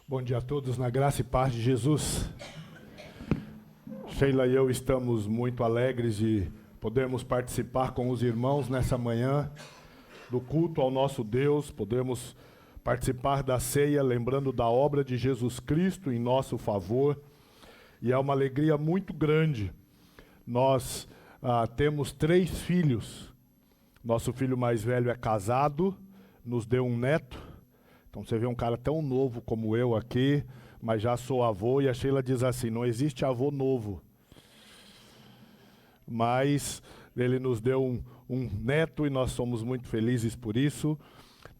Bom dia a todos, na graça e paz de Jesus. Sheila e eu estamos muito alegres de podermos participar com os irmãos nessa manhã do culto ao nosso Deus, podemos participar da ceia lembrando da obra de Jesus Cristo em nosso favor, e é uma alegria muito grande. Nós temos 3 filhos, nosso filho mais velho é casado, nos deu um neto. Então você vê um cara tão novo como eu aqui, mas já sou avô, e a Sheila diz assim, não existe avô novo. Mas ele nos deu um neto e nós somos muito felizes por isso.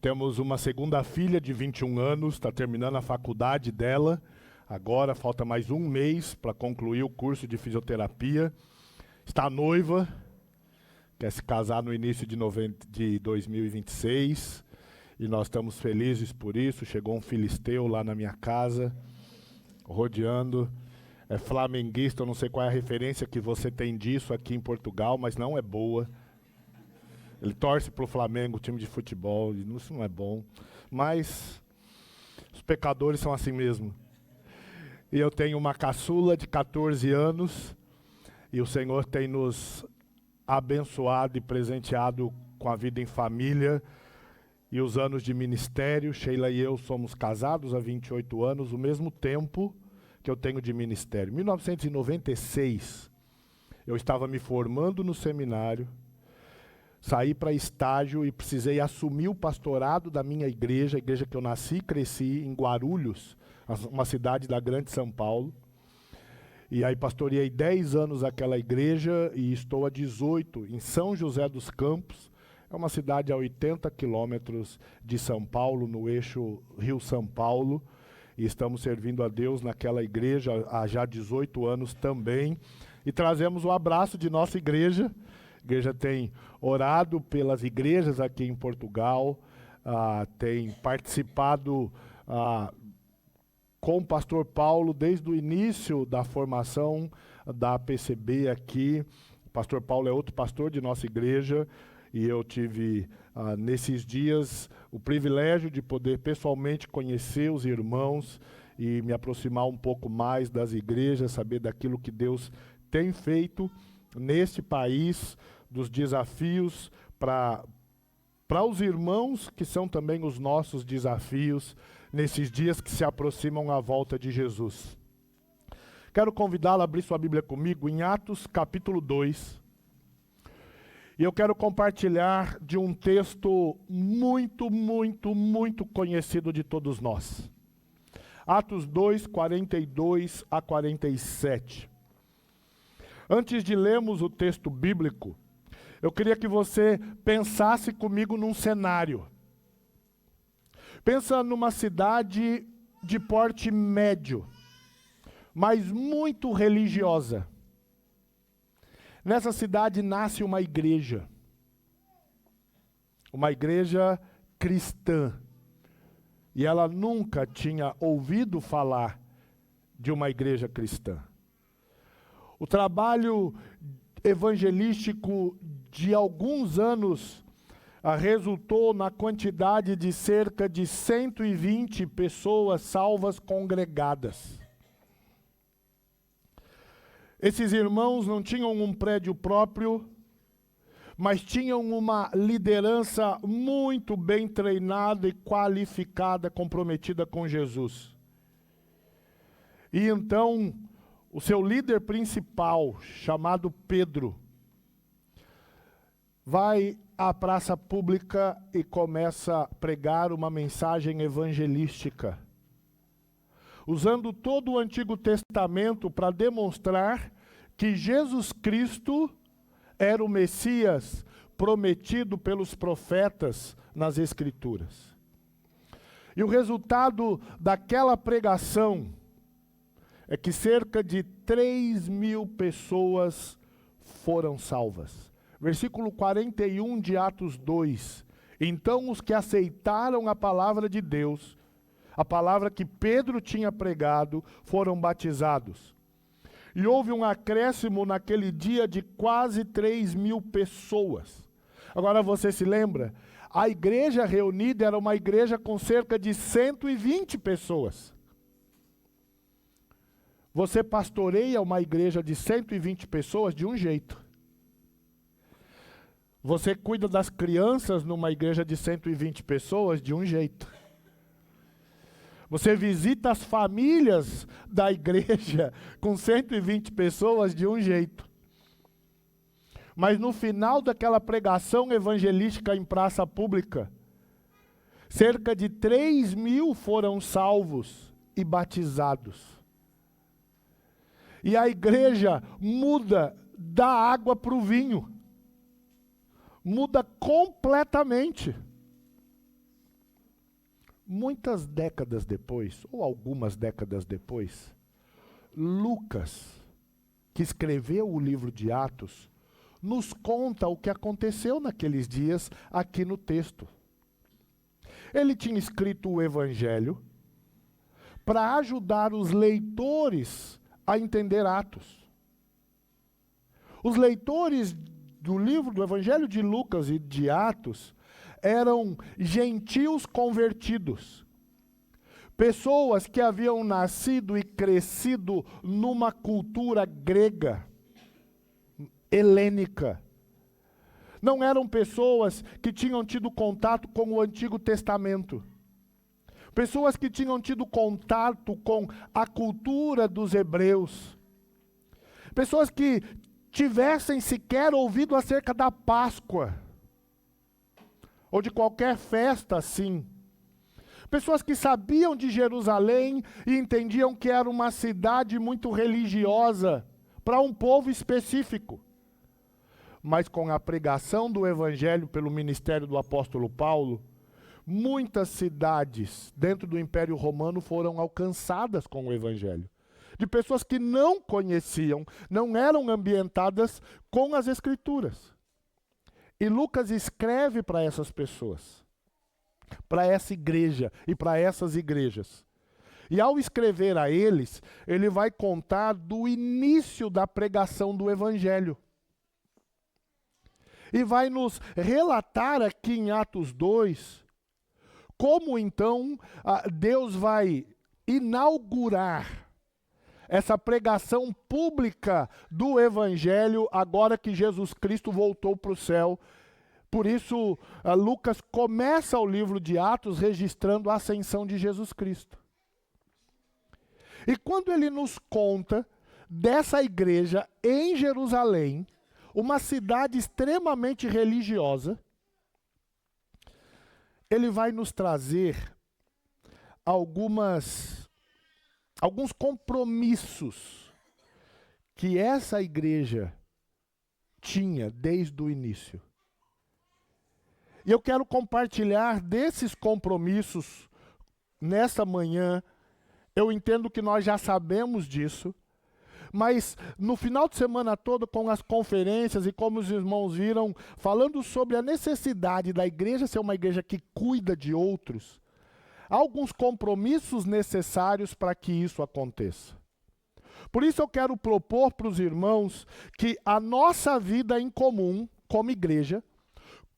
Temos uma segunda filha de 21 anos, está terminando a faculdade dela. Agora falta mais um mês para concluir o curso de fisioterapia. Está noiva, quer se casar no início de 2026. E nós estamos felizes por isso. Chegou um filisteu lá na minha casa, rodeando. É flamenguista, eu não sei qual é a referência que você tem disso aqui em Portugal, mas não é boa. Ele torce para o Flamengo, time de futebol, isso não é bom. Mas os pecadores são assim mesmo. E eu tenho uma caçula de 14 anos, e o Senhor tem nos abençoado e presenteado com a vida em família, e os anos de ministério. Sheila e eu somos casados há 28 anos, o mesmo tempo que eu tenho de ministério. Em 1996, eu estava me formando no seminário, saí para estágio e precisei assumir o pastorado da minha igreja, a igreja que eu nasci e cresci, em Guarulhos, uma cidade da Grande São Paulo. E aí pastoreei 10 anos aquela igreja e estou há 18 em São José dos Campos. É uma cidade a 80 quilômetros de São Paulo, no eixo Rio-São Paulo. E estamos servindo a Deus naquela igreja há já 18 anos também. E trazemos o abraço de nossa igreja. A igreja tem orado pelas igrejas aqui em Portugal, tem participado com o pastor Paulo desde o início da formação da APCB aqui. O pastor Paulo é outro pastor de nossa igreja. E eu tive, nesses dias, o privilégio de poder pessoalmente conhecer os irmãos e me aproximar um pouco mais das igrejas, saber daquilo que Deus tem feito neste país, dos desafios para os irmãos, que são também os nossos desafios, nesses dias que se aproximam à volta de Jesus. Quero convidá-lo a abrir sua Bíblia comigo em Atos capítulo 2. E eu quero compartilhar de um texto muito, muito, muito conhecido de todos nós. Atos 2, 42 a 47. Antes de lermos o texto bíblico, eu queria que você pensasse comigo num cenário. Pensa numa cidade de porte médio, mas muito religiosa. Nessa cidade nasce uma igreja cristã, e ela nunca tinha ouvido falar de uma igreja cristã. O trabalho evangelístico de alguns anos resultou na quantidade de cerca de 120 pessoas salvas congregadas. Esses irmãos não tinham um prédio próprio, mas tinham uma liderança muito bem treinada e qualificada, comprometida com Jesus. E então, o seu líder principal, chamado Pedro, vai à praça pública e começa a pregar uma mensagem evangelística, usando todo o Antigo Testamento para demonstrar que Jesus Cristo era o Messias prometido pelos profetas nas Escrituras. E o resultado daquela pregação é que cerca de 3.000 pessoas foram salvas. Versículo 41 de Atos 2. Então os que aceitaram a palavra de Deus, a palavra que Pedro tinha pregado, foram batizados. E houve um acréscimo naquele dia de quase 3.000 pessoas. Agora você se lembra? A igreja reunida era uma igreja com cerca de 120 pessoas. Você pastoreia uma igreja de 120 pessoas de um jeito. Você cuida das crianças numa igreja de 120 pessoas de um jeito. Você visita as famílias da igreja com 120 pessoas de um jeito. Mas no final daquela pregação evangelística em praça pública, cerca de 3.000 foram salvos e batizados. E a igreja muda da água para o vinho. Muda completamente. Muitas décadas depois, ou algumas décadas depois, Lucas, que escreveu o livro de Atos, nos conta o que aconteceu naqueles dias aqui no texto. Ele tinha escrito o Evangelho para ajudar os leitores a entender Atos. Os leitores do livro do Evangelho de Lucas e de Atos eram gentios convertidos. Pessoas que haviam nascido e crescido numa cultura grega, helênica. Não eram pessoas que tinham tido contato com o Antigo Testamento. Pessoas que tinham tido contato com a cultura dos hebreus. Pessoas que tivessem sequer ouvido acerca da Páscoa. Ou de qualquer festa assim. Pessoas que sabiam de Jerusalém e entendiam que era uma cidade muito religiosa para um povo específico. Mas com a pregação do Evangelho pelo ministério do apóstolo Paulo, muitas cidades dentro do Império Romano foram alcançadas com o Evangelho. De pessoas que não conheciam, não eram ambientadas com as Escrituras. E Lucas escreve para essas pessoas, para essa igreja e para essas igrejas. E ao escrever a eles, ele vai contar do início da pregação do Evangelho. E vai nos relatar aqui em Atos 2, como então Deus vai inaugurar essa pregação pública do Evangelho, agora que Jesus Cristo voltou para o céu. Por isso, Lucas começa o livro de Atos registrando a ascensão de Jesus Cristo. E quando ele nos conta dessa igreja em Jerusalém, uma cidade extremamente religiosa, ele vai nos trazer alguns compromissos que essa igreja tinha desde o início. E eu quero compartilhar desses compromissos nessa manhã. Eu entendo que nós já sabemos disso, mas no final de semana todo, com as conferências e como os irmãos viram, falando sobre a necessidade da igreja ser uma igreja que cuida de outros, há alguns compromissos necessários para que isso aconteça. Por isso eu quero propor para os irmãos que a nossa vida em comum, como igreja,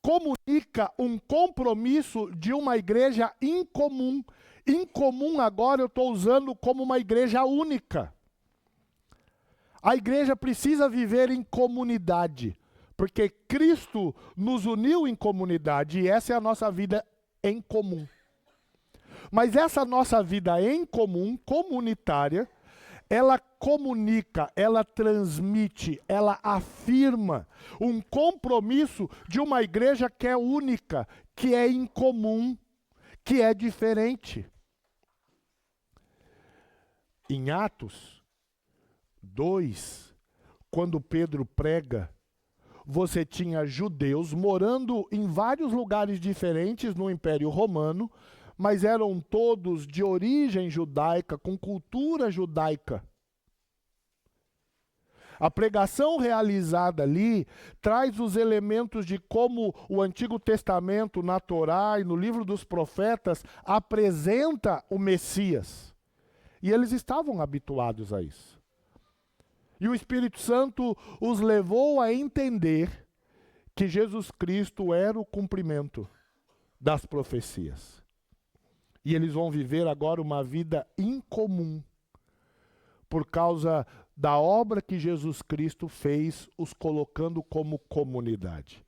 comunica um compromisso de uma igreja incomum. Incomum agora eu estou usando como uma igreja única. A igreja precisa viver em comunidade, porque Cristo nos uniu em comunidade e essa é a nossa vida em comum. Mas essa nossa vida em comum, comunitária, ela comunica, ela transmite, ela afirma um compromisso de uma igreja que é única, que é incomum, que é diferente. Em Atos 2, quando Pedro prega, você tinha judeus morando em vários lugares diferentes no Império Romano, mas eram todos de origem judaica, com cultura judaica. A pregação realizada ali traz os elementos de como o Antigo Testamento, na Torá e no livro dos profetas, apresenta o Messias. E eles estavam habituados a isso. E o Espírito Santo os levou a entender que Jesus Cristo era o cumprimento das profecias. E eles vão viver agora uma vida incomum. por causa da obra que Jesus Cristo fez, os colocando como comunidade.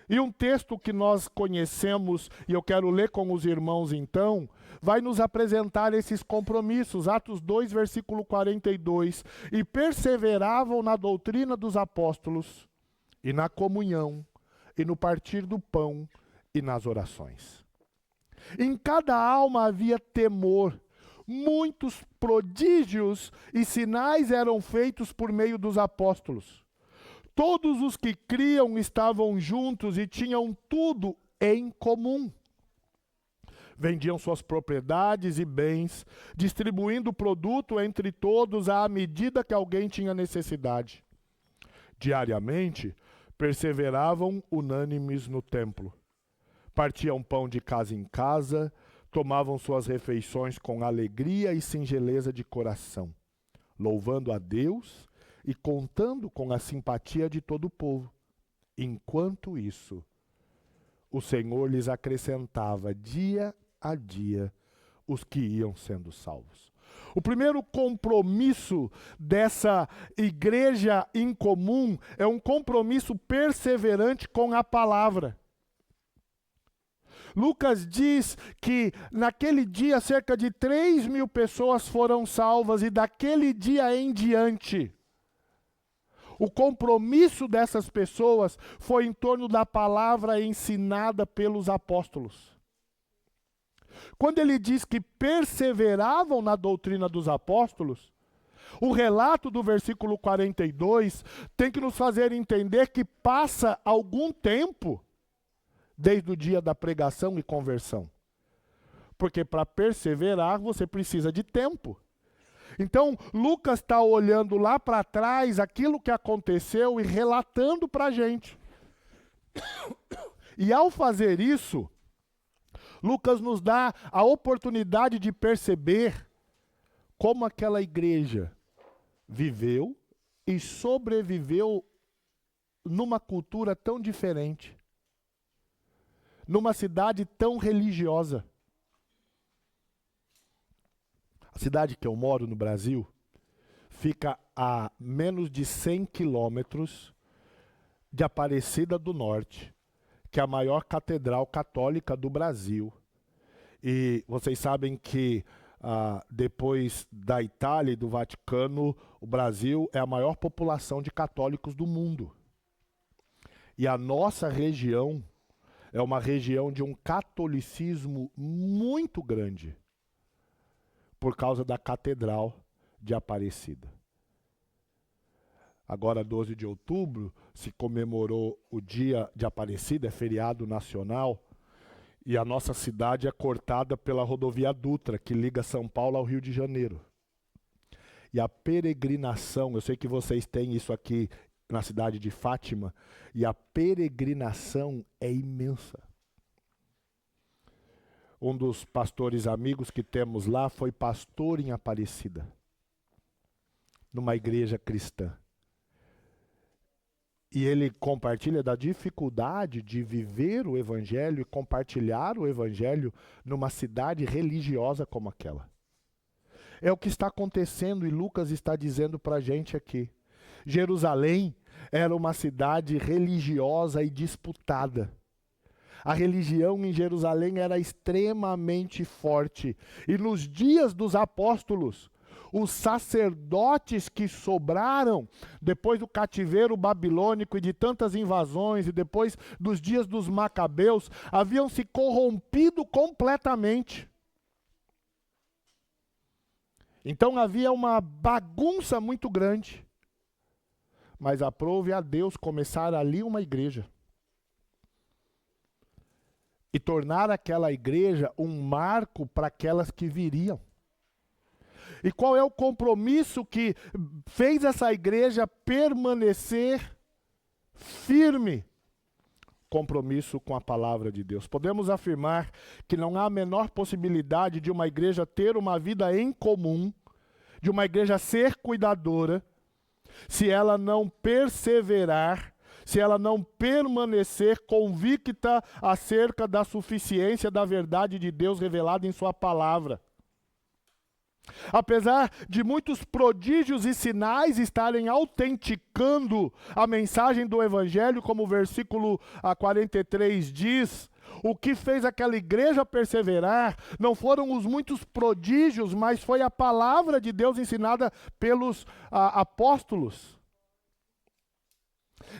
E um texto que nós conhecemos, e eu quero ler com os irmãos então, vai nos apresentar esses compromissos. Atos 2, versículo 42. E perseveravam na doutrina dos apóstolos, e na comunhão, e no partir do pão, e nas orações. Em cada alma havia temor. Muitos prodígios e sinais eram feitos por meio dos apóstolos. Todos os que criam estavam juntos e tinham tudo em comum. Vendiam suas propriedades e bens, distribuindo o produto entre todos à medida que alguém tinha necessidade. Diariamente, perseveravam unânimes no templo. Partiam pão de casa em casa, tomavam suas refeições com alegria e singeleza de coração, louvando a Deus e contando com a simpatia de todo o povo. Enquanto isso, o Senhor lhes acrescentava dia a dia os que iam sendo salvos. O primeiro compromisso dessa igreja em comum é um compromisso perseverante com a palavra. Lucas diz que naquele dia cerca de 3.000 pessoas foram salvas e daquele dia em diante, o compromisso dessas pessoas foi em torno da palavra ensinada pelos apóstolos. Quando ele diz que perseveravam na doutrina dos apóstolos, o relato do versículo 42 tem que nos fazer entender que passa algum tempo desde o dia da pregação e conversão. Porque para perseverar você precisa de tempo. Então, Lucas está olhando lá para trás aquilo que aconteceu e relatando para a gente. E ao fazer isso, Lucas nos dá a oportunidade de perceber como aquela igreja viveu e sobreviveu numa cultura tão diferente, numa cidade tão religiosa. A cidade que eu moro no Brasil fica a menos de 100 quilômetros de Aparecida do Norte, que é a maior catedral católica do Brasil. E vocês sabem que depois da Itália e do Vaticano, o Brasil é a maior população de católicos do mundo. E a nossa região é uma região de um catolicismo muito grande, por causa da Catedral de Aparecida. Agora, 12 de outubro, se comemorou o dia de Aparecida, é feriado nacional, e a nossa cidade é cortada pela rodovia Dutra, que liga São Paulo ao Rio de Janeiro. E a peregrinação, eu sei que vocês têm isso aqui na cidade de Fátima, e a peregrinação é imensa. Um dos pastores amigos que temos lá foi pastor em Aparecida, numa igreja cristã. E ele compartilha da dificuldade de viver o evangelho e compartilhar o evangelho numa cidade religiosa como aquela. É o que está acontecendo e Lucas está dizendo para a gente aqui. Jerusalém era uma cidade religiosa e disputada. A religião em Jerusalém era extremamente forte. E nos dias dos apóstolos, os sacerdotes que sobraram, depois do cativeiro babilônico e de tantas invasões, e depois dos dias dos macabeus, haviam se corrompido completamente. Então havia uma bagunça muito grande. Mas aprove a Deus começar ali uma igreja. E tornar aquela igreja um marco para aquelas que viriam. E qual é o compromisso que fez essa igreja permanecer firme? Compromisso com a palavra de Deus. Podemos afirmar que não há a menor possibilidade de uma igreja ter uma vida em comum, de uma igreja ser cuidadora, se ela não perseverar, se ela não permanecer convicta acerca da suficiência da verdade de Deus revelada em sua palavra. Apesar de muitos prodígios e sinais estarem autenticando a mensagem do Evangelho, como o versículo 43 diz, o que fez aquela igreja perseverar não foram os muitos prodígios, mas foi a palavra de Deus ensinada pelos apóstolos.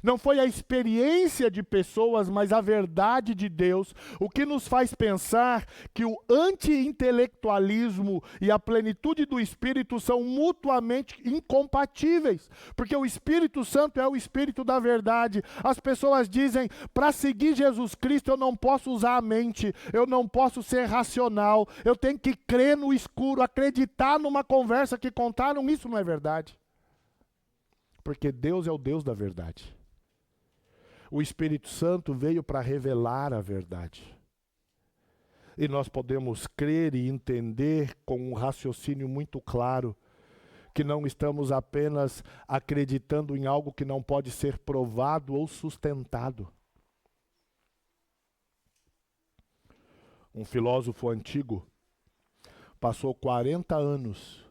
Não foi a experiência de pessoas, mas a verdade de Deus, o que nos faz pensar que o anti-intelectualismo e a plenitude do Espírito são mutuamente incompatíveis, porque o Espírito Santo é o Espírito da verdade. As pessoas dizem, para seguir Jesus Cristo eu não posso usar a mente, eu não posso ser racional, eu tenho que crer no escuro, acreditar numa conversa que contaram. Isso não é verdade, porque Deus é o Deus da verdade. O Espírito Santo veio para revelar a verdade. E nós podemos crer e entender com um raciocínio muito claro que não estamos apenas acreditando em algo que não pode ser provado ou sustentado. Um filósofo antigo passou 40 anos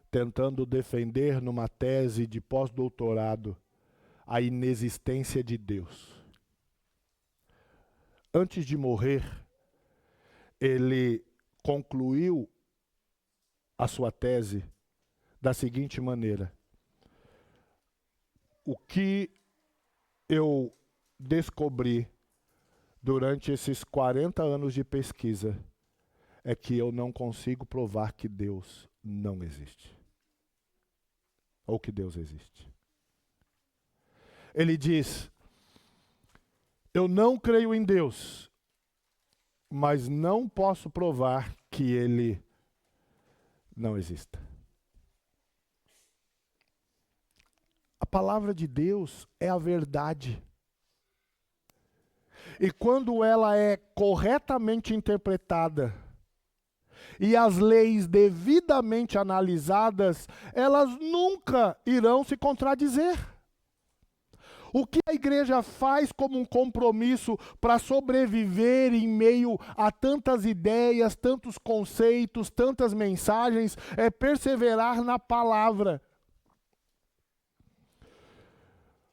tentando defender numa tese de pós-doutorado a inexistência de Deus. Antes de morrer, ele concluiu a sua tese da seguinte maneira: o que eu descobri durante esses 40 anos de pesquisa é que eu não consigo provar que Deus não existe, ou que Deus existe. Ele diz, eu não creio em Deus, mas não posso provar que Ele não exista. A palavra de Deus é a verdade. E quando ela é corretamente interpretada e as leis devidamente analisadas, elas nunca irão se contradizer. O que a igreja faz como um compromisso para sobreviver em meio a tantas ideias, tantos conceitos, tantas mensagens, é perseverar na palavra.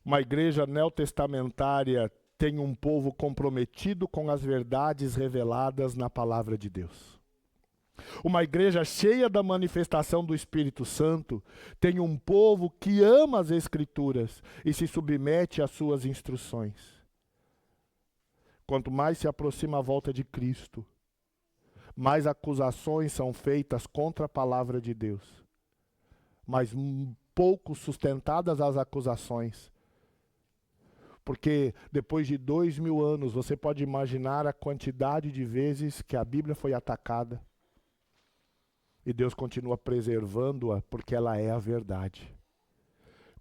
Uma igreja neotestamentária tem um povo comprometido com as verdades reveladas na palavra de Deus. Uma igreja cheia da manifestação do Espírito Santo tem um povo que ama as Escrituras e se submete às suas instruções. Quanto mais se aproxima a volta de Cristo, mais acusações são feitas contra a palavra de Deus. Mas pouco sustentadas as acusações. Porque depois de 2000 anos, você pode imaginar a quantidade de vezes que a Bíblia foi atacada. E Deus continua preservando-a porque ela é a verdade.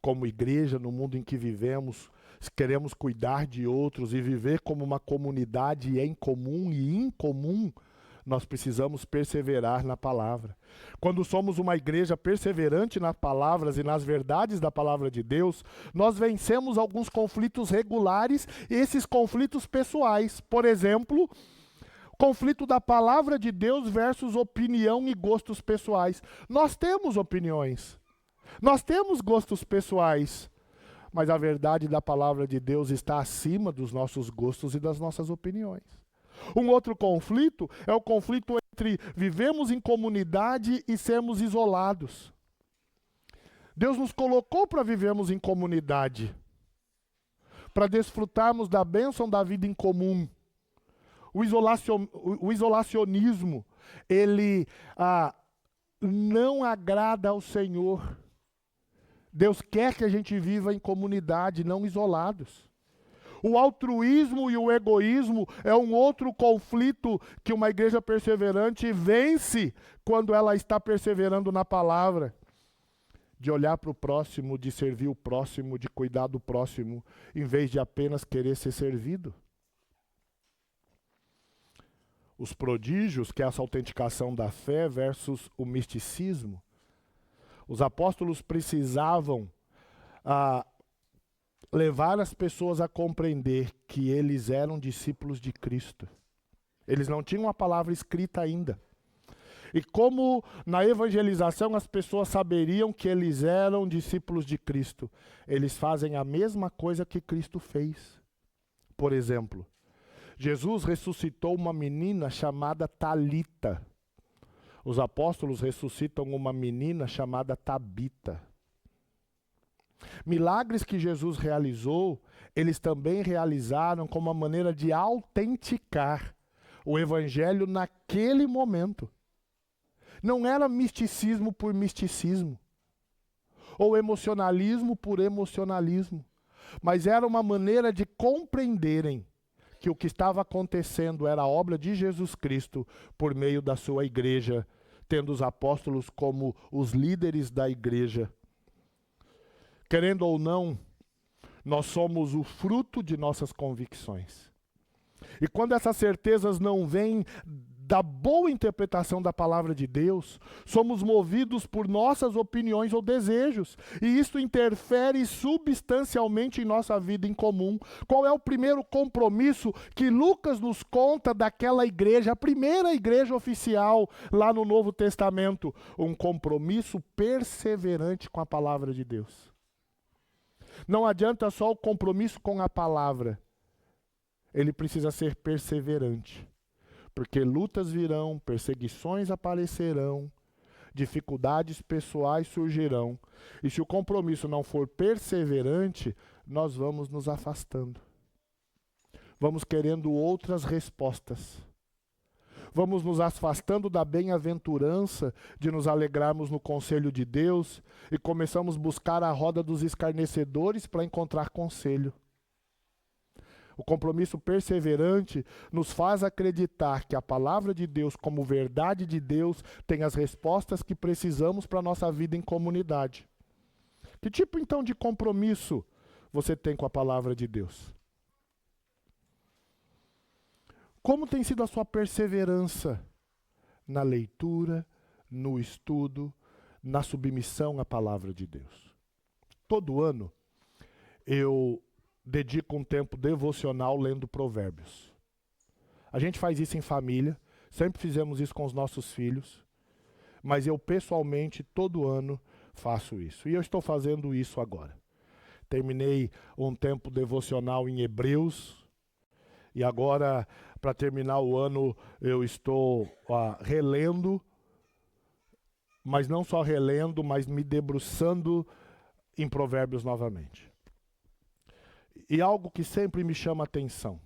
Como igreja, no mundo em que vivemos, queremos cuidar de outros e viver como uma comunidade em comum e incomum, nós precisamos perseverar na palavra. Quando somos uma igreja perseverante nas palavras e nas verdades da palavra de Deus, nós vencemos alguns conflitos regulares e esses conflitos pessoais. Por exemplo, conflito da palavra de Deus versus opinião e gostos pessoais. Nós temos opiniões, nós temos gostos pessoais, mas a verdade da palavra de Deus está acima dos nossos gostos e das nossas opiniões. Um outro conflito é o conflito entre vivemos em comunidade e sermos isolados. Deus nos colocou para vivermos em comunidade, para desfrutarmos da bênção da vida em comum. O isolacionismo, ele não agrada ao Senhor. Deus quer que a gente viva em comunidade, não isolados. O altruísmo e o egoísmo é um outro conflito que uma igreja perseverante vence quando ela está perseverando na palavra. De olhar para o próximo, de servir o próximo, de cuidar do próximo, em vez de apenas querer ser servido. Os prodígios, que é essa autenticação da fé, versus o misticismo. Os apóstolos precisavam levar as pessoas a compreender que eles eram discípulos de Cristo. Eles não tinham a palavra escrita ainda. E como na evangelização as pessoas saberiam que eles eram discípulos de Cristo? Eles fazem a mesma coisa que Cristo fez. Por exemplo, Jesus ressuscitou uma menina chamada Talita. Os apóstolos ressuscitam uma menina chamada Tabita. Milagres que Jesus realizou, eles também realizaram como uma maneira de autenticar o evangelho naquele momento. Não era misticismo por misticismo, ou emocionalismo por emocionalismo, mas era uma maneira de compreenderem que o que estava acontecendo era a obra de Jesus Cristo por meio da sua igreja, tendo os apóstolos como os líderes da igreja. Querendo ou não, nós somos o fruto de nossas convicções. E quando essas certezas não vêm da boa interpretação da palavra de Deus, somos movidos por nossas opiniões ou desejos. E isso interfere substancialmente em nossa vida em comum. Qual é o primeiro compromisso que Lucas nos conta daquela igreja, a primeira igreja oficial lá no Novo Testamento? Um compromisso perseverante com a palavra de Deus. Não adianta só o compromisso com a palavra. Ele precisa ser perseverante. Porque lutas virão, perseguições aparecerão, dificuldades pessoais surgirão. E se o compromisso não for perseverante, nós vamos nos afastando. Vamos querendo outras respostas. Vamos nos afastando da bem-aventurança de nos alegrarmos no conselho de Deus e começamos a buscar a roda dos escarnecedores para encontrar conselho. O compromisso perseverante nos faz acreditar que a palavra de Deus, como verdade de Deus, tem as respostas que precisamos para a nossa vida em comunidade. Que tipo, então, de compromisso você tem com a palavra de Deus? Como tem sido a sua perseverança na leitura, no estudo, na submissão à palavra de Deus? Todo ano, eu dedico um tempo devocional lendo Provérbios. A gente faz isso em família, sempre fizemos isso com os nossos filhos, mas eu pessoalmente todo ano faço isso. E eu estou fazendo isso agora. Terminei um tempo devocional em Hebreus, e agora, para terminar o ano, eu estou relendo, mas não só relendo, mas me debruçando em Provérbios novamente. E algo que sempre me chama a atenção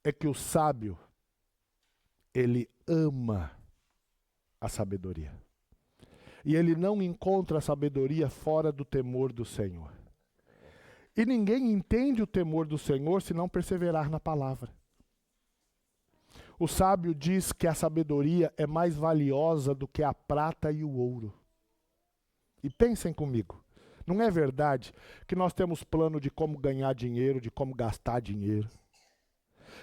é que o sábio, ele ama a sabedoria. E ele não encontra a sabedoria fora do temor do Senhor. E ninguém entende o temor do Senhor se não perseverar na palavra. O sábio diz que a sabedoria é mais valiosa do que a prata e o ouro. E pensem comigo. Não é verdade que nós temos plano de como ganhar dinheiro, de como gastar dinheiro.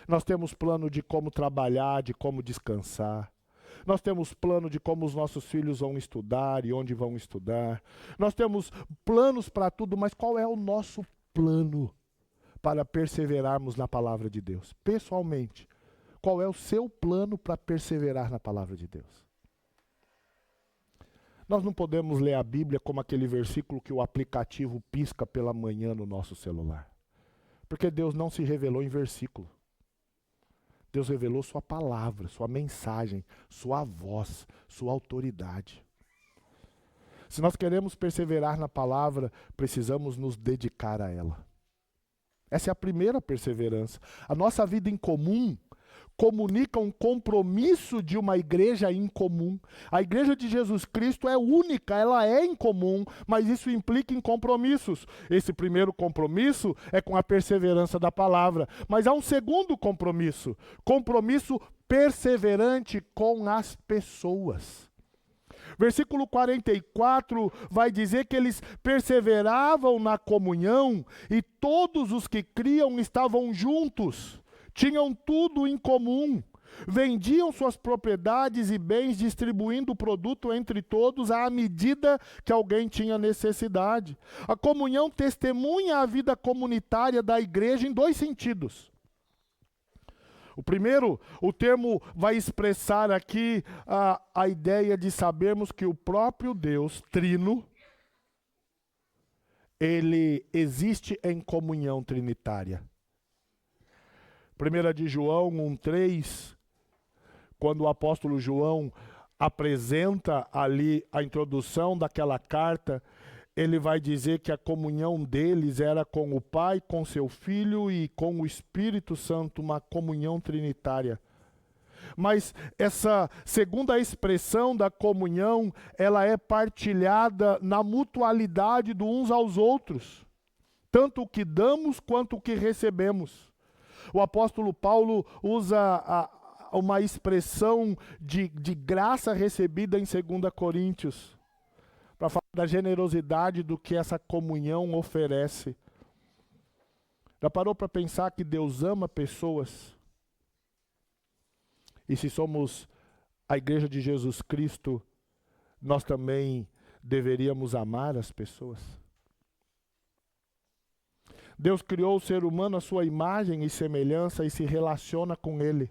Nós temos plano de como trabalhar, de como descansar. Nós temos plano de como os nossos filhos vão estudar e onde vão estudar. Nós temos planos para tudo, mas qual é o nosso plano para perseverarmos na palavra de Deus? Pessoalmente, qual é o seu plano para perseverar na palavra de Deus? Nós não podemos ler a Bíblia como aquele versículo que o aplicativo pisca pela manhã no nosso celular. Porque Deus não se revelou em versículo. Deus revelou sua palavra, sua mensagem, sua voz, sua autoridade. Se nós queremos perseverar na palavra, precisamos nos dedicar a ela. Essa é a primeira perseverança. A nossa vida em comum comunica um compromisso de uma igreja em comum. A igreja de Jesus Cristo é única, ela é em comum, mas isso implica em compromissos. Esse primeiro compromisso é com a perseverança da palavra. Mas há um segundo compromisso perseverante com as pessoas. Versículo 44 vai dizer que eles perseveravam na comunhão e todos os que criam estavam juntos, tinham tudo em comum, vendiam suas propriedades e bens, distribuindo o produto entre todos à medida que alguém tinha necessidade. A comunhão testemunha a vida comunitária da igreja em dois sentidos. O primeiro, o termo vai expressar aqui a ideia de sabermos que o próprio Deus trino, ele existe em comunhão trinitária. 1 de João 1,3, quando o apóstolo João apresenta ali a introdução daquela carta, ele vai dizer que a comunhão deles era com o Pai, com seu Filho e com o Espírito Santo, uma comunhão trinitária. Mas essa segunda expressão da comunhão, ela é partilhada na mutualidade de uns aos outros, tanto o que damos quanto o que recebemos. O apóstolo Paulo usa uma expressão de graça recebida em 2 Coríntios, para falar da generosidade do que essa comunhão oferece. Já parou para pensar que Deus ama pessoas? E se somos a igreja de Jesus Cristo, nós também deveríamos amar as pessoas? Deus criou o ser humano à sua imagem e semelhança e se relaciona com ele.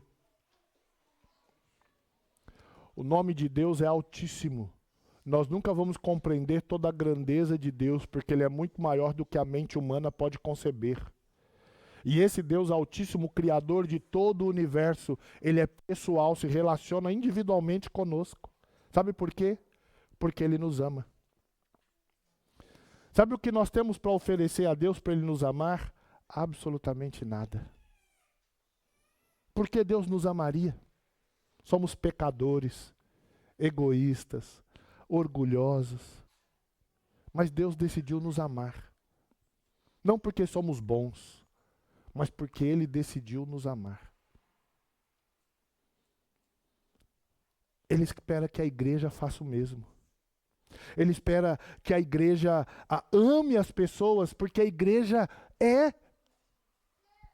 O nome de Deus é altíssimo. Nós nunca vamos compreender toda a grandeza de Deus, porque Ele é muito maior do que a mente humana pode conceber. E esse Deus altíssimo, criador de todo o universo, Ele é pessoal, se relaciona individualmente conosco. Sabe por quê? Porque Ele nos ama. Sabe o que nós temos para oferecer a Deus para Ele nos amar? Absolutamente nada. Por que Deus nos amaria? Somos pecadores, egoístas, orgulhosos. Mas Deus decidiu nos amar. Não porque somos bons, mas porque Ele decidiu nos amar. Ele espera que a igreja faça o mesmo. Ele espera que a igreja ame as pessoas, porque a igreja é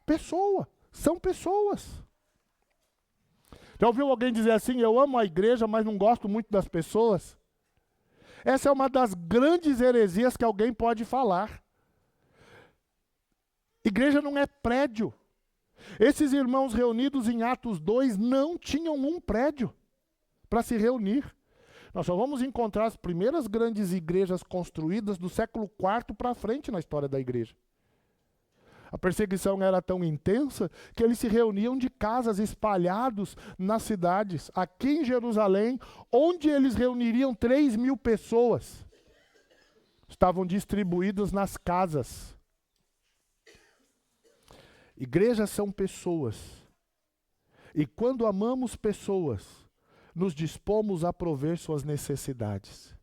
pessoa, são pessoas. Já ouviu alguém dizer assim, eu amo a igreja, mas não gosto muito das pessoas? Essa é uma das grandes heresias que alguém pode falar. Igreja não é prédio. Esses irmãos reunidos em Atos 2 não tinham um prédio para se reunir. Nós só vamos encontrar as primeiras grandes igrejas construídas do século IV para frente na história da igreja. A perseguição era tão intensa que eles se reuniam de casas espalhados nas cidades. Aqui em Jerusalém, onde eles reuniriam 3.000 pessoas, estavam distribuídos nas casas. Igrejas são pessoas. E quando amamos pessoas, nos dispomos a prover suas necessidades.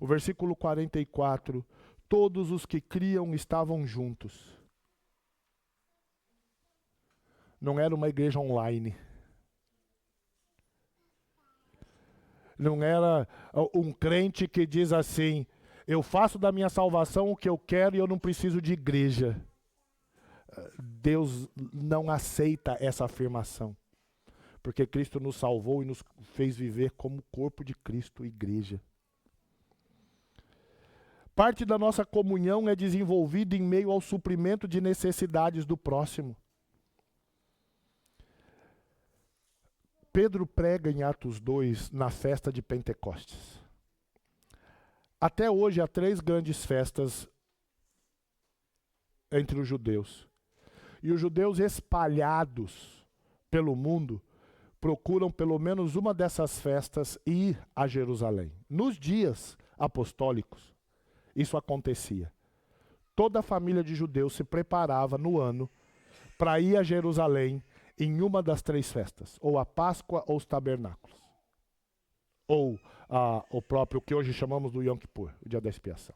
O versículo 44, todos os que criam estavam juntos. Não era uma igreja online. Não era um crente que diz assim, eu faço da minha salvação o que eu quero e eu não preciso de igreja. Deus não aceita essa afirmação. Porque Cristo nos salvou e nos fez viver como corpo de Cristo, igreja. Parte da nossa comunhão é desenvolvida em meio ao suprimento de necessidades do próximo. Pedro prega em Atos 2 na festa de Pentecostes. Até hoje há 3 grandes festas entre os judeus. E os judeus espalhados pelo mundo procuram pelo menos uma dessas festas ir a Jerusalém. Nos dias apostólicos, isso acontecia. Toda a família de judeus se preparava no ano para ir a Jerusalém em uma das 3 festas, ou a Páscoa ou os tabernáculos. Ou o próprio que hoje chamamos do Yom Kippur, o dia da expiação.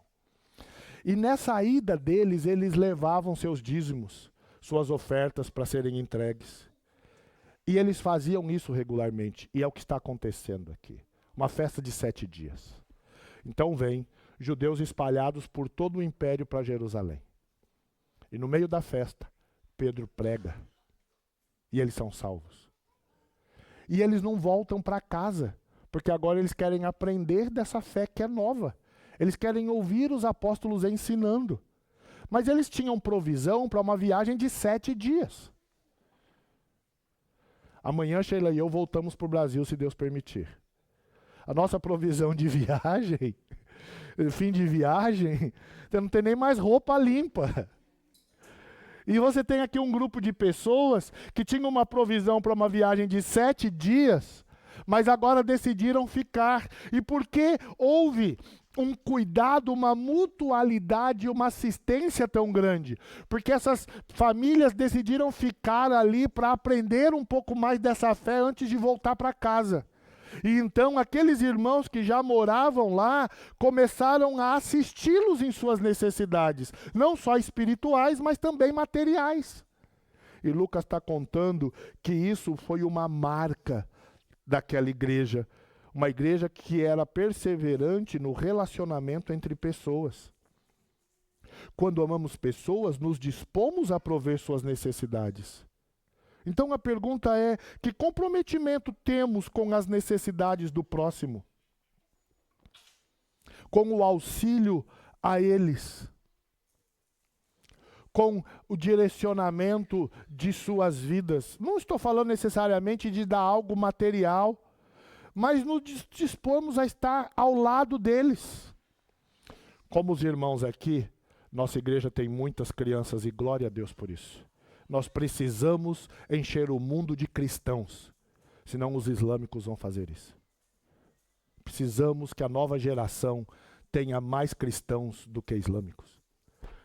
E nessa ida deles, eles levavam seus dízimos, suas ofertas para serem entregues. E eles faziam isso regularmente, e é o que está acontecendo aqui. Uma festa de 7 dias. Então vem judeus espalhados por todo o império para Jerusalém. E no meio da festa, Pedro prega. E eles são salvos. E eles não voltam para casa, porque agora eles querem aprender dessa fé que é nova. Eles querem ouvir os apóstolos ensinando. Mas eles tinham provisão para uma viagem de 7 dias. Amanhã, Sheila e eu voltamos para o Brasil, se Deus permitir. A nossa provisão de viagem, fim de viagem, você não tem nem mais roupa limpa. E você tem aqui um grupo de pessoas que tinham uma provisão para uma viagem de 7 dias, mas agora decidiram ficar. E porque houve um cuidado, uma mutualidade, uma assistência tão grande? Porque essas famílias decidiram ficar ali para aprender um pouco mais dessa fé antes de voltar para casa. E então aqueles irmãos que já moravam lá começaram a assisti-los em suas necessidades, não só espirituais, mas também materiais. E Lucas está contando que isso foi uma marca daquela igreja, uma igreja que era perseverante no relacionamento entre pessoas. Quando amamos pessoas, nos dispomos a prover suas necessidades. Então a pergunta é: que comprometimento temos com as necessidades do próximo? Com o auxílio a eles? Com o direcionamento de suas vidas? Não estou falando necessariamente de dar algo material, mas nos dispomos a estar ao lado deles. Como os irmãos aqui, nossa igreja tem muitas crianças e glória a Deus por isso. Nós precisamos encher o mundo de cristãos, senão os islâmicos vão fazer isso. Precisamos que a nova geração tenha mais cristãos do que islâmicos.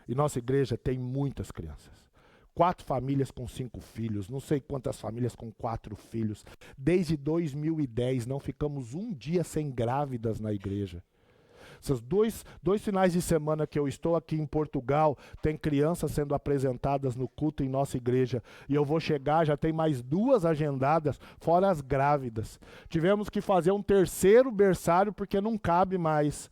E nossa igreja tem muitas crianças. 4 famílias com 5 filhos, não sei quantas famílias com 4 filhos. Desde 2010 não ficamos um dia sem grávidas na igreja. Esses dois finais de semana que eu estou aqui em Portugal, tem crianças sendo apresentadas no culto em nossa igreja. E eu vou chegar, já tem mais 2 agendadas, fora as grávidas. Tivemos que fazer um 3º berçário porque não cabe mais.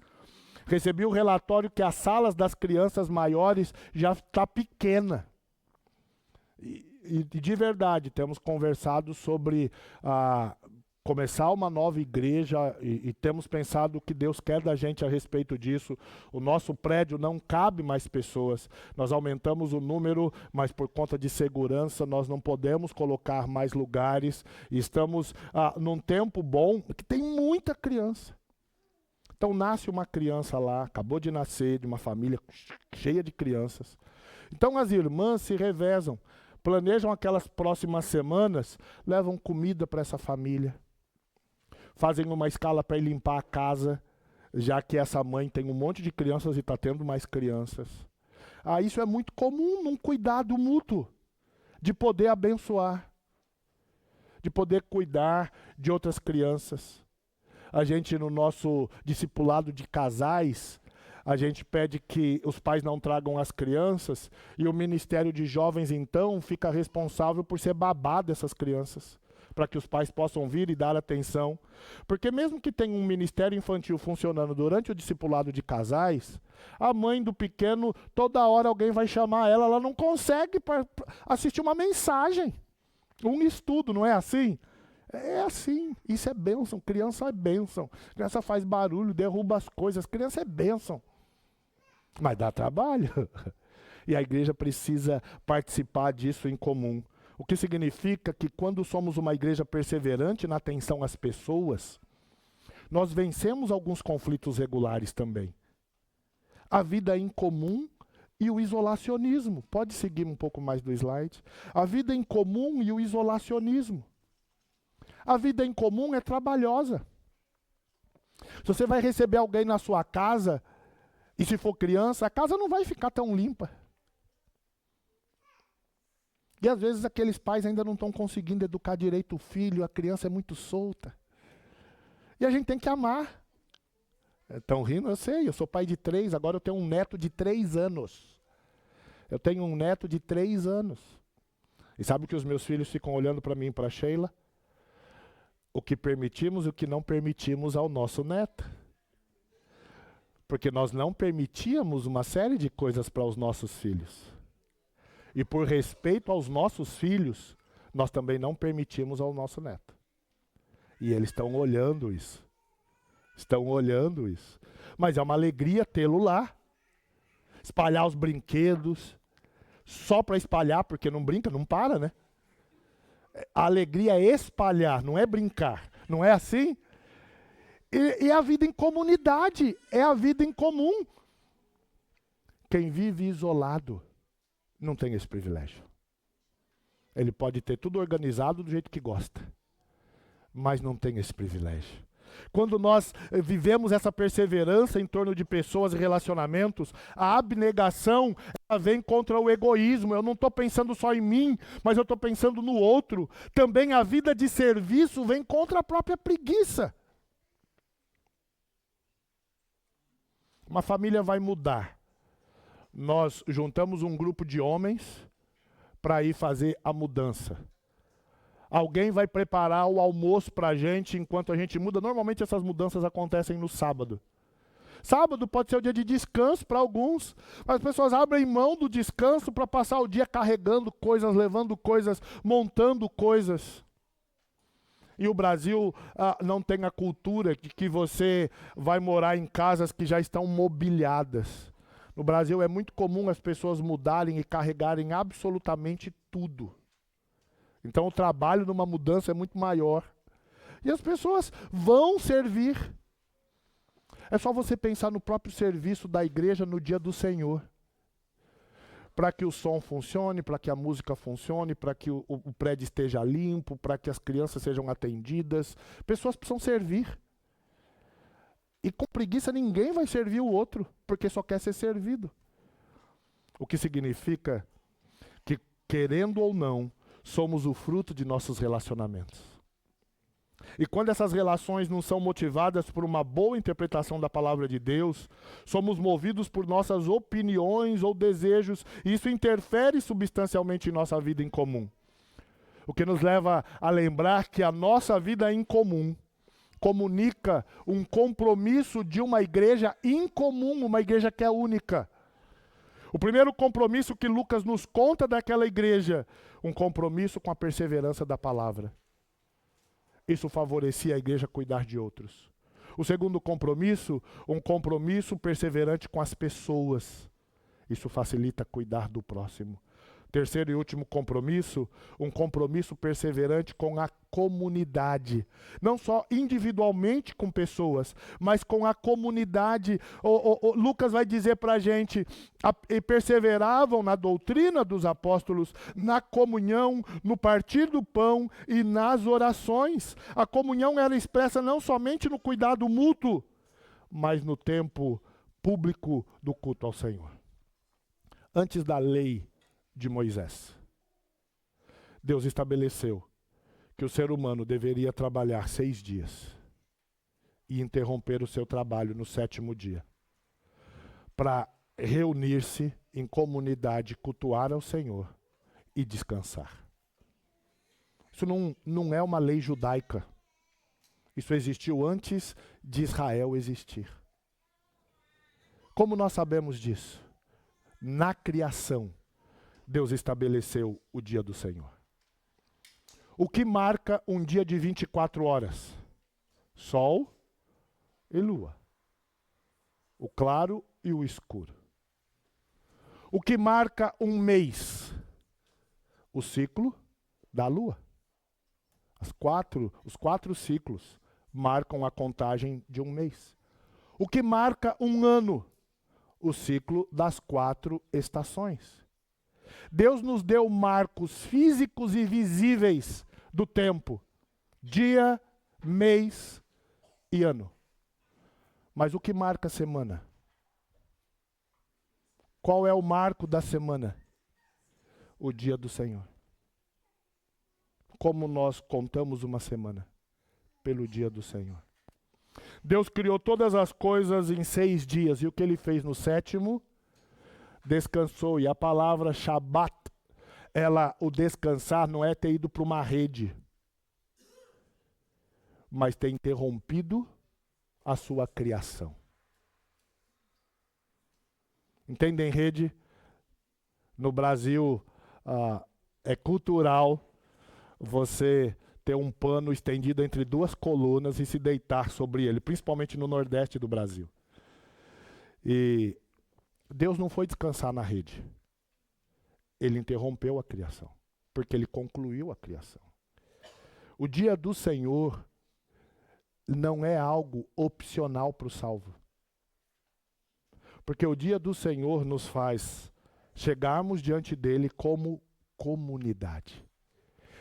Recebi o relatório que as salas das crianças maiores já está pequena. E de verdade, temos conversado sobre começar uma nova igreja e temos pensado o que Deus quer da gente a respeito disso. O nosso prédio não cabe mais pessoas. Nós aumentamos o número, mas por conta de segurança nós não podemos colocar mais lugares. E estamos num tempo bom que tem muita criança. Então nasce uma criança lá, acabou de nascer, de uma família cheia de crianças. Então as irmãs se revezam, planejam aquelas próximas semanas, levam comida para essa família. Fazem uma escala para ir limpar a casa, já que essa mãe tem um monte de crianças e está tendo mais crianças. Isso é muito comum num cuidado mútuo, de poder abençoar, de poder cuidar de outras crianças. A gente, no nosso discipulado de casais, a gente pede que os pais não tragam as crianças e o Ministério de Jovens, então, fica responsável por ser babá dessas crianças, para que os pais possam vir e dar atenção. Porque mesmo que tenha um ministério infantil funcionando durante o discipulado de casais, a mãe do pequeno, toda hora alguém vai chamar ela não consegue assistir uma mensagem, um estudo, não é assim? É assim, isso é bênção, criança é bênção. Criança faz barulho, derruba as coisas, criança é bênção. Mas dá trabalho. E a igreja precisa participar disso em comum. O que significa que quando somos uma igreja perseverante na atenção às pessoas, nós vencemos alguns conflitos regulares também. A vida em comum e o isolacionismo. Pode seguir um pouco mais do slide. A vida em comum e o isolacionismo. A vida em comum é trabalhosa. Se você vai receber alguém na sua casa, e se for criança, a casa não vai ficar tão limpa. E às vezes aqueles pais ainda não estão conseguindo educar direito o filho, a criança é muito solta. E a gente tem que amar. Estão rindo? Eu sei, eu sou pai de 3, agora eu tenho um neto de 3 anos. Eu tenho um neto de 3 anos. E sabe que os meus filhos ficam olhando para mim e para a Sheila? O que permitimos e o que não permitimos ao nosso neto. Porque nós não permitíamos uma série de coisas para os nossos filhos. E por respeito aos nossos filhos, nós também não permitimos ao nosso neto. E eles estão olhando isso. Estão olhando isso. Mas é uma alegria tê-lo lá. Espalhar os brinquedos. Só para espalhar, porque não brinca, não para, né? A alegria é espalhar, não é brincar. Não é assim? E a vida em comunidade, é a vida em comum. Quem vive isolado não tem esse privilégio. Ele pode ter tudo organizado do jeito que gosta, mas não tem esse privilégio. Quando nós vivemos essa perseverança em torno de pessoas e relacionamentos, a abnegação ela vem contra o egoísmo. Eu não estou pensando só em mim, mas eu estou pensando no outro. Também a vida de serviço vem contra a própria preguiça. Uma família vai mudar. Nós juntamos um grupo de homens para ir fazer a mudança. Alguém vai preparar o almoço para a gente enquanto a gente muda. Normalmente essas mudanças acontecem no sábado. Sábado pode ser o dia de descanso para alguns, mas as pessoas abrem mão do descanso para passar o dia carregando coisas, levando coisas, montando coisas. E o Brasil não tem a cultura de que você vai morar em casas que já estão mobiliadas. No Brasil é muito comum as pessoas mudarem e carregarem absolutamente tudo. Então o trabalho numa mudança é muito maior. E as pessoas vão servir. É só você pensar no próprio serviço da igreja no dia do Senhor. Para que o som funcione, para que a música funcione, para que o prédio esteja limpo, para que as crianças sejam atendidas. Pessoas precisam servir. E com preguiça ninguém vai servir o outro, porque só quer ser servido. O que significa que, querendo ou não, somos o fruto de nossos relacionamentos. E quando essas relações não são motivadas por uma boa interpretação da palavra de Deus, somos movidos por nossas opiniões ou desejos, e isso interfere substancialmente em nossa vida em comum. O que nos leva a lembrar que a nossa vida em comum comunica um compromisso de uma igreja incomum, uma igreja que é única. O primeiro compromisso que Lucas nos conta daquela igreja, um compromisso com a perseverança da palavra. Isso favorecia a igreja cuidar de outros. O segundo compromisso, um compromisso perseverante com as pessoas. Isso facilita cuidar do próximo. Terceiro e último compromisso, um compromisso perseverante com a comunidade. Não só individualmente com pessoas, mas com a comunidade. Lucas vai dizer para a gente, e perseveravam na doutrina dos apóstolos, na comunhão, no partir do pão e nas orações. A comunhão era expressa não somente no cuidado mútuo, mas no tempo público do culto ao Senhor. Antes da lei de Moisés, Deus estabeleceu que o ser humano deveria trabalhar 6 dias e interromper o seu trabalho no 7º dia, para reunir-se em comunidade, cultuar ao Senhor e descansar. Isso não é uma lei judaica. Isso existiu antes de Israel existir. Como nós sabemos disso? Na criação, Deus estabeleceu o dia do Senhor. O que marca um dia de 24 horas? Sol e lua. O claro e o escuro. O que marca um mês? O ciclo da lua. Os 4 ciclos marcam a contagem de um mês. O que marca um ano? O ciclo das 4 estações. Deus nos deu marcos físicos e visíveis do tempo. Dia, mês e ano. Mas o que marca a semana? Qual é o marco da semana? O dia do Senhor. Como nós contamos uma semana? Pelo dia do Senhor. Deus criou todas as coisas em 6 dias. E o que ele fez no 7º? Descansou. E a palavra Shabat, o descansar não é ter ido para uma rede, mas ter interrompido a sua criação. Entendem, rede? No Brasil, é cultural você ter um pano estendido entre 2 colunas e se deitar sobre ele, principalmente no Nordeste do Brasil. E Deus não foi descansar na rede. Ele interrompeu a criação, porque ele concluiu a criação. O dia do Senhor não é algo opcional para o salvo. Porque o dia do Senhor nos faz chegarmos diante dele como comunidade.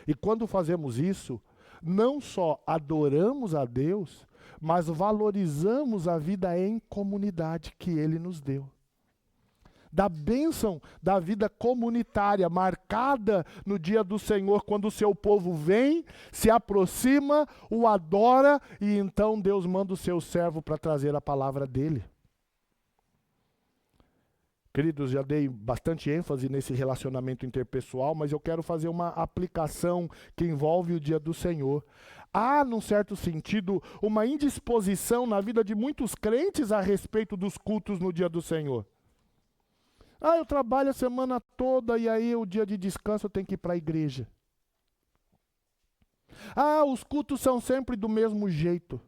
E quando fazemos isso, não só adoramos a Deus, mas valorizamos a vida em comunidade que ele nos deu. Da bênção da vida comunitária, marcada no dia do Senhor, quando o seu povo vem, se aproxima, o adora, e então Deus manda o seu servo para trazer a palavra dele. Queridos, já dei bastante ênfase nesse relacionamento interpessoal, mas eu quero fazer uma aplicação que envolve o dia do Senhor. Há, num certo sentido, uma indisposição na vida de muitos crentes a respeito dos cultos no dia do Senhor. Eu trabalho a semana toda e aí o dia de descanso eu tenho que ir para a igreja. Os cultos são sempre do mesmo jeito.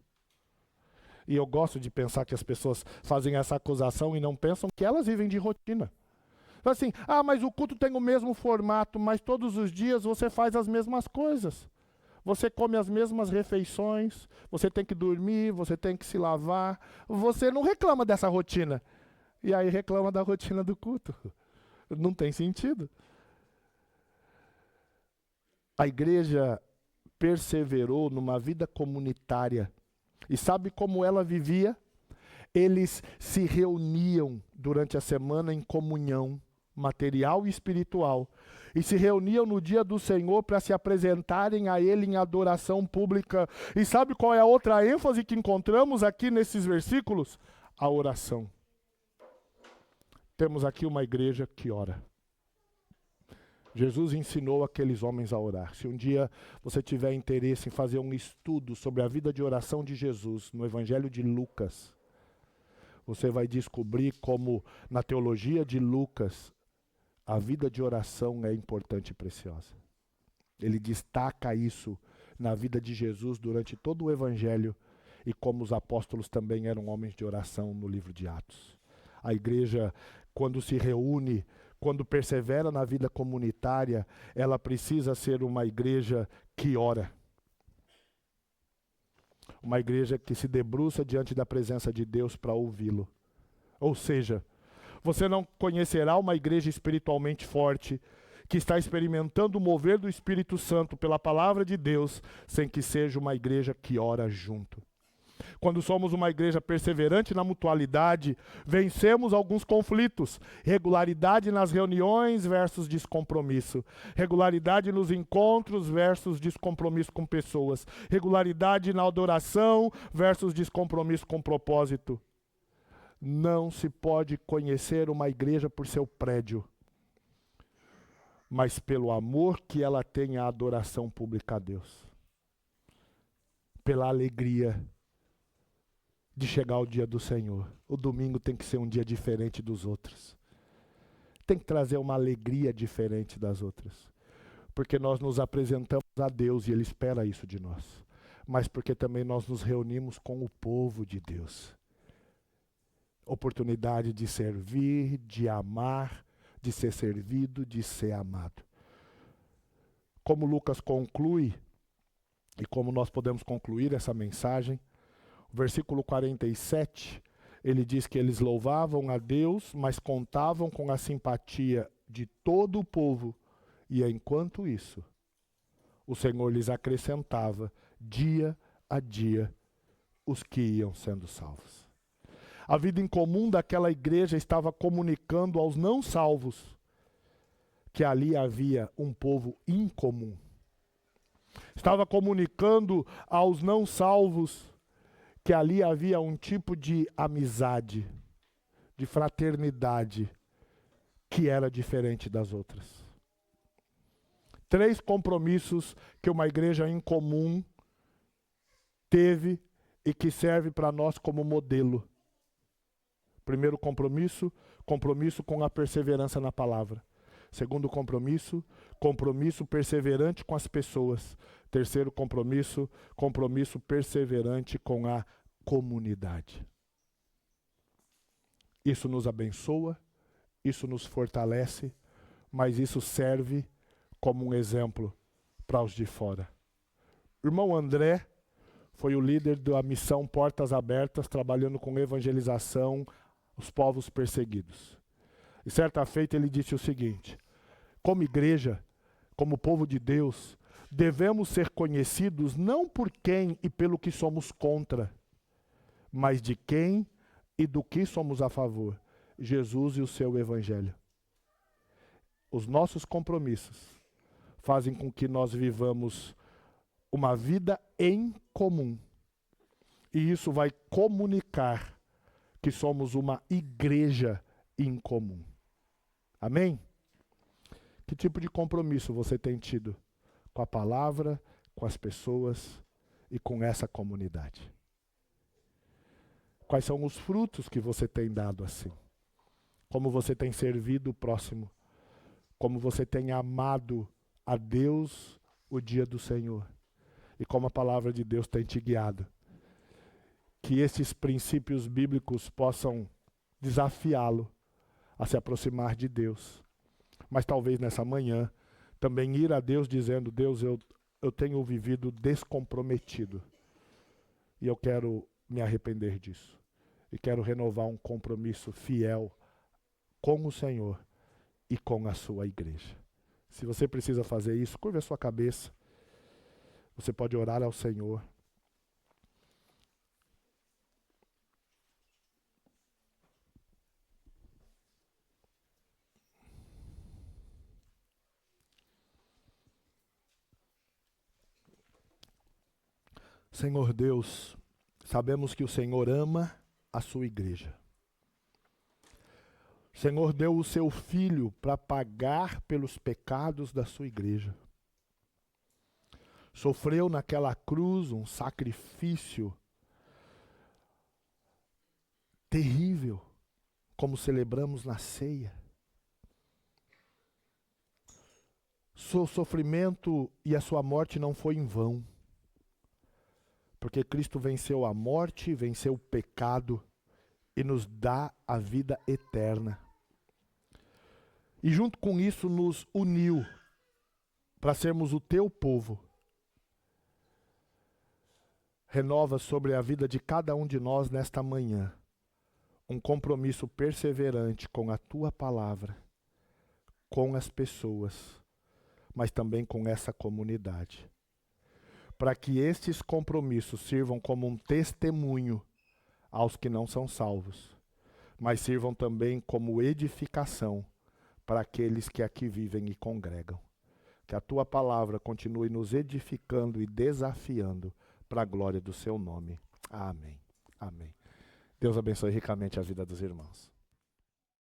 E eu gosto de pensar que as pessoas fazem essa acusação e não pensam que elas vivem de rotina. Assim, mas o culto tem o mesmo formato, mas todos os dias você faz as mesmas coisas. Você come as mesmas refeições, você tem que dormir, você tem que se lavar. Você não reclama dessa rotina. E aí reclama da rotina do culto. Não tem sentido. A igreja perseverou numa vida comunitária. E sabe como ela vivia? Eles se reuniam durante a semana em comunhão material e espiritual. E se reuniam no dia do Senhor para se apresentarem a Ele em adoração pública. E sabe qual é a outra ênfase que encontramos aqui nesses versículos? A oração. Temos aqui uma igreja que ora. Jesus ensinou aqueles homens a orar. Se um dia você tiver interesse em fazer um estudo sobre a vida de oração de Jesus no Evangelho de Lucas, você vai descobrir como na teologia de Lucas a vida de oração é importante e preciosa. Ele destaca isso na vida de Jesus durante todo o Evangelho e como os apóstolos também eram homens de oração no livro de Atos. A igreja, quando se reúne, quando persevera na vida comunitária, ela precisa ser uma igreja que ora. Uma igreja que se debruça diante da presença de Deus para ouvi-lo. Ou seja, você não conhecerá uma igreja espiritualmente forte, que está experimentando o mover do Espírito Santo pela palavra de Deus, sem que seja uma igreja que ora junto. Quando somos uma igreja perseverante na mutualidade, vencemos alguns conflitos. Regularidade nas reuniões versus descompromisso. Regularidade nos encontros versus descompromisso com pessoas. Regularidade na adoração versus descompromisso com propósito. Não se pode conhecer uma igreja por seu prédio, mas pelo amor que ela tem à adoração pública a Deus. Pela alegria de chegar ao dia do Senhor. O domingo tem que ser um dia diferente dos outros. Tem que trazer uma alegria diferente das outras. Porque nós nos apresentamos a Deus e Ele espera isso de nós. Mas porque também nós nos reunimos com o povo de Deus. Oportunidade de servir, de amar, de ser servido, de ser amado. Como Lucas conclui, e como nós podemos concluir essa mensagem, versículo 47, ele diz que eles louvavam a Deus, mas contavam com a simpatia de todo o povo. E enquanto isso, o Senhor lhes acrescentava, dia a dia, os que iam sendo salvos. A vida em comum daquela igreja estava comunicando aos não salvos que ali havia um povo incomum. Estava comunicando aos não salvos que ali havia um tipo de amizade, de fraternidade, que era diferente das outras. 3 compromissos que uma igreja em comum teve e que serve para nós como modelo. Primeiro compromisso, compromisso com a perseverança na palavra. Segundo compromisso, compromisso perseverante com as pessoas. Terceiro compromisso, compromisso perseverante com a comunidade. Isso nos abençoa, isso nos fortalece, mas isso serve como um exemplo para os de fora. irmão André foi o líder da missão Portas Abertas, trabalhando com evangelização aos povos perseguidos. E certa feita ele disse o seguinte: como igreja, como povo de Deus, devemos ser conhecidos não por quem e pelo que somos contra, mas de quem e do que somos a favor: Jesus e o seu evangelho. Os nossos compromissos fazem com que nós vivamos uma vida em comum. E isso vai comunicar que somos uma igreja em comum. Amém? Que tipo de compromisso você tem tido com a palavra, com as pessoas e com essa comunidade? Quais são os frutos que você tem dado assim? Como você tem servido o próximo? Como você tem amado a Deus o dia do Senhor? E como a palavra de Deus tem te guiado? Que esses princípios bíblicos possam desafiá-lo a se aproximar de Deus. Mas talvez nessa manhã também ir a Deus dizendo: Deus, eu tenho vivido descomprometido. E eu quero me arrepender disso. E quero renovar um compromisso fiel com o Senhor e com a sua igreja. Se você precisa fazer isso, curva a sua cabeça. Você pode orar ao Senhor. Senhor Deus, sabemos que o Senhor ama a sua igreja. O Senhor deu o seu Filho para pagar pelos pecados da sua igreja. Sofreu naquela cruz um sacrifício terrível, como celebramos na ceia. Seu sofrimento e a sua morte não foi em vão, porque Cristo venceu a morte, venceu o pecado e nos dá a vida eterna. E junto com isso nos uniu para sermos o teu povo. Renova sobre a vida de cada um de nós nesta manhã um compromisso perseverante com a tua palavra, com as pessoas, mas também com essa comunidade. Para que estes compromissos sirvam como um testemunho aos que não são salvos, mas sirvam também como edificação para aqueles que aqui vivem e congregam. Que a tua palavra continue nos edificando e desafiando para a glória do seu nome. Amém. Amém. Deus abençoe ricamente a vida dos irmãos.